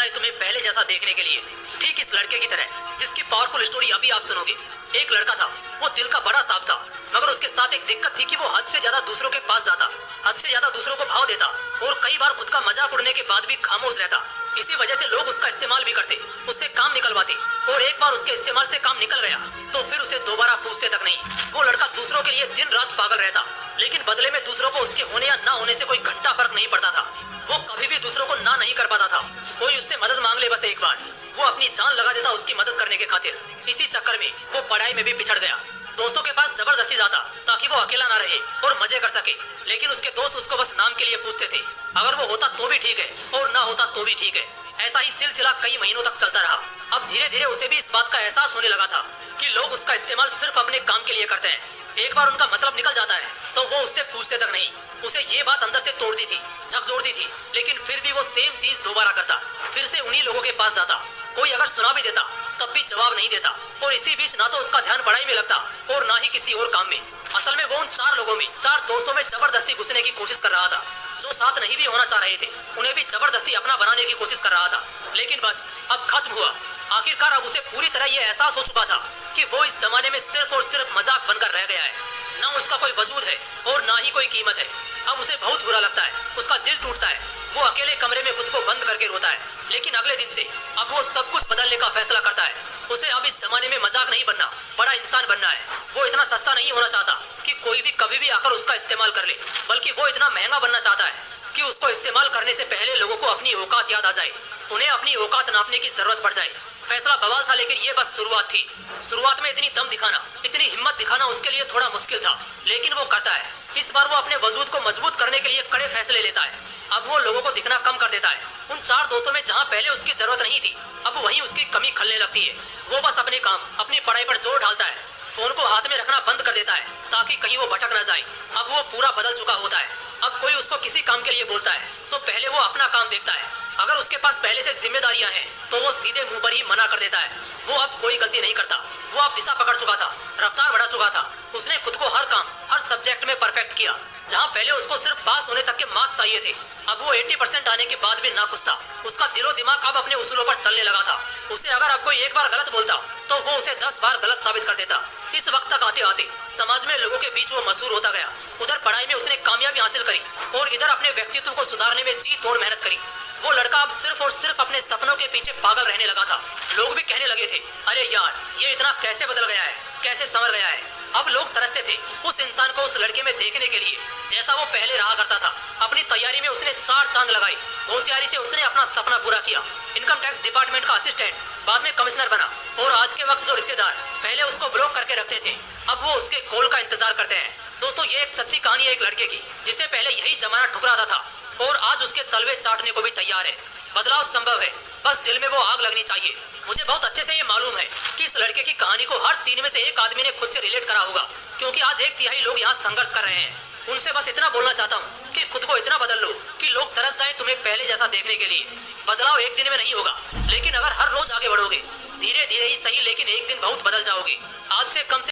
जाए तुम्हें पहले जैसा देखने के लिए। ठीक इस लड़के की तरह जिसकी पावरफुल स्टोरी अभी आप सुनोगे। एक लड़का था, वो दिल का बड़ा साफ था, मगर उसके साथ एक दिक्कत थी कि वो हद से ज्यादा दूसरों के पास जाता, हद से ज्यादा दूसरों को भाव देता और कई बार खुद का मजाक उड़ने के बाद भी खामोश रहता। इसी वजह से लोग उसका इस्तेमाल भी करते, उससे काम निकलवाते, और एक बार उसके इस्तेमाल से काम निकल गया तो फिर उसे दोबारा पूछते तक नहीं। वो लड़का दूसरों के लिए दिन रात पागल रहता, लेकिन बदले में दूसरों को उसके होने या ना होने से कोई घंटा फर्क नहीं पड़ता था। वो कभी भी दूसरों को ना नहीं कर पाता था। कोई उससे मदद मांग ले बस एक बार, वो अपनी जान लगा देता उसकी मदद करने के खातिर। इसी चक्कर में वो पढ़ाई में भी पिछड़ गया। दोस्तों के पास जबरदस्ती जाता ताकि वो अकेला ना रहे और मजे कर सके, लेकिन उसके दोस्त उसको बस नाम के लिए पूछते थे। अगर वो होता तो भी ठीक है और ना होता तो भी ठीक है। ऐसा ही सिलसिला कई महीनों तक चलता रहा। अब धीरे धीरे उसे भी इस बात का एहसास होने लगा था कि लोग उसका इस्तेमाल सिर्फ अपने काम के लिए करते हैं। एक बार उनका मतलब निकल जाता है तो वो उससे पूछते तक नहीं। उसे ये बात अंदर से तोड़ती थी, झकझोरती थी, लेकिन फिर भी वो सेम चीज दोबारा करता। फिर से उन्हीं लोगों के पास जाता। कोई अगर सुना भी देता तब भी जवाब नहीं देता, और इसी बीच ना तो उसका ध्यान पढ़ाई में लगता और ना ही किसी और काम में। असल में वो उन चार लोगों में, चार दोस्तों में जबरदस्ती घुसने की कोशिश कर रहा था। जो साथ नहीं भी होना चाह रहे थे उन्हें भी जबरदस्ती अपना बनाने की कोशिश कर रहा था। लेकिन बस अब खत्म हुआ। आखिरकार अब उसे पूरी तरह ये एहसास हो चुका था कि वो इस जमाने में सिर्फ और सिर्फ मजाक बनकर रह गया है। ना उसका कोई वजूद है और ना ही कोई कीमत है। अब उसे बहुत बुरा लगता है, उसका दिल टूटता है। वो अकेले कमरे में खुद को बंद करके रोता है। लेकिन अगले दिन से अब वो सब कुछ बदलने का फैसला करता है। उसे अब इस जमाने में मजाक नहीं बनना, बड़ा इंसान बनना है। वो इतना सस्ता नहीं होना चाहता कि कोई भी कभी भी आकर उसका इस्तेमाल कर ले, बल्कि वो इतना महंगा बनना चाहता है कि उसको इस्तेमाल करने से पहले लोगों को अपनी औकात याद आ जाए, उन्हें अपनी औकात नापने की जरूरत पड़ जाए। फैसला बवाल था, लेकिन ये बस शुरुआत थी। शुरुआत में इतनी दम दिखाना, इतनी हिम्मत दिखाना उसके लिए थोड़ा मुश्किल था, लेकिन वो करता है। इस बार वो अपने वजूद को मजबूत करने के लिए कड़े फैसले लेता है। अब वो लोगों को दिखना कम कर देता है। उन चार दोस्तों में जहाँ पहले उसकी जरूरत नहीं थी, अब वहीं उसकी कमी खलने लगती है। वो बस अपने काम, अपनी पढ़ाई पर जोर डालता है। फोन को हाथ में रखना बंद कर देता है ताकि कहीं वो भटक न जाए। अब वो पूरा बदल चुका होता है। अब कोई उसको किसी काम के लिए बोलता है तो पहले वो अपना काम देखता है। अगर उसके पास पहले से जिम्मेदारियां हैं तो वो सीधे मुंह पर ही मना कर देता है। वो अब कोई गलती नहीं करता। वो अब दिशा पकड़ चुका था, रफ्तार बढ़ा चुका था। उसने खुद को हर काम, हर सब्जेक्ट में परफेक्ट किया। जहाँ पहले उसको सिर्फ पास होने तक के मार्क्स चाहिए थे, अब वो 80% आने के बाद भी नाखुश था। उसका दिलो दिमाग अब अपने उसूलों पर चलने लगा था। उसे अगर अब कोई एक बार गलत बोलता तो वो उसे 10 बार गलत साबित कर देता। इस वक्त तक आते आते समाज में लोगों के बीच वो मशहूर होता गया। उधर पढ़ाई में उसने कामयाबी हासिल करी और इधर अपने व्यक्तित्व को सुधारने में जी तोड़ मेहनत करी। वो लड़का अब सिर्फ और सिर्फ अपने सपनों के पीछे पागल रहने लगा था। लोग भी कहने लगे थे, अरे यार ये इतना कैसे बदल गया है, कैसे संवर गया है। अब लोग तरसते थे उस इंसान को उस लड़के में देखने के लिए जैसा वो पहले रहा करता था। अपनी तैयारी में उसने 4 चांद लगाए। होशियारी से उसने अपना सपना पूरा किया। इनकम टैक्स डिपार्टमेंट का असिस्टेंट, बाद में कमिश्नर बना, और आज के वक्त जो रिश्तेदार पहले उसको ब्लॉक करके रखते थे अब वो उसके कॉल का इंतजार करते हैं। दोस्तों, ये एक सच्ची कहानी है एक लड़के की जिसे पहले यही जमाना ठुकराता था और आज उसके तलवे चाटने को भी तैयार है। बदलाव संभव है, बस दिल में वो आग लगनी चाहिए। मुझे बहुत अच्छे से ये मालूम है कि इस लड़के की कहानी को हर 3 में से एक आदमी ने खुद से रिलेट करा होगा, क्योंकि आज 1/3 लोग यहाँ संघर्ष कर रहे हैं। उनसे बस इतना बोलना चाहता हूँ कि खुद को इतना बदल लो कि लोग तरस जाएं तुम्हें पहले जैसा देखने के लिए। बदलाव एक दिन में नहीं होगा, लेकिन अगर हर रोज आगे बढ़ोगे, धीरे धीरे ही सही, लेकिन एक दिन बहुत बदल जाओगे। आज से कम से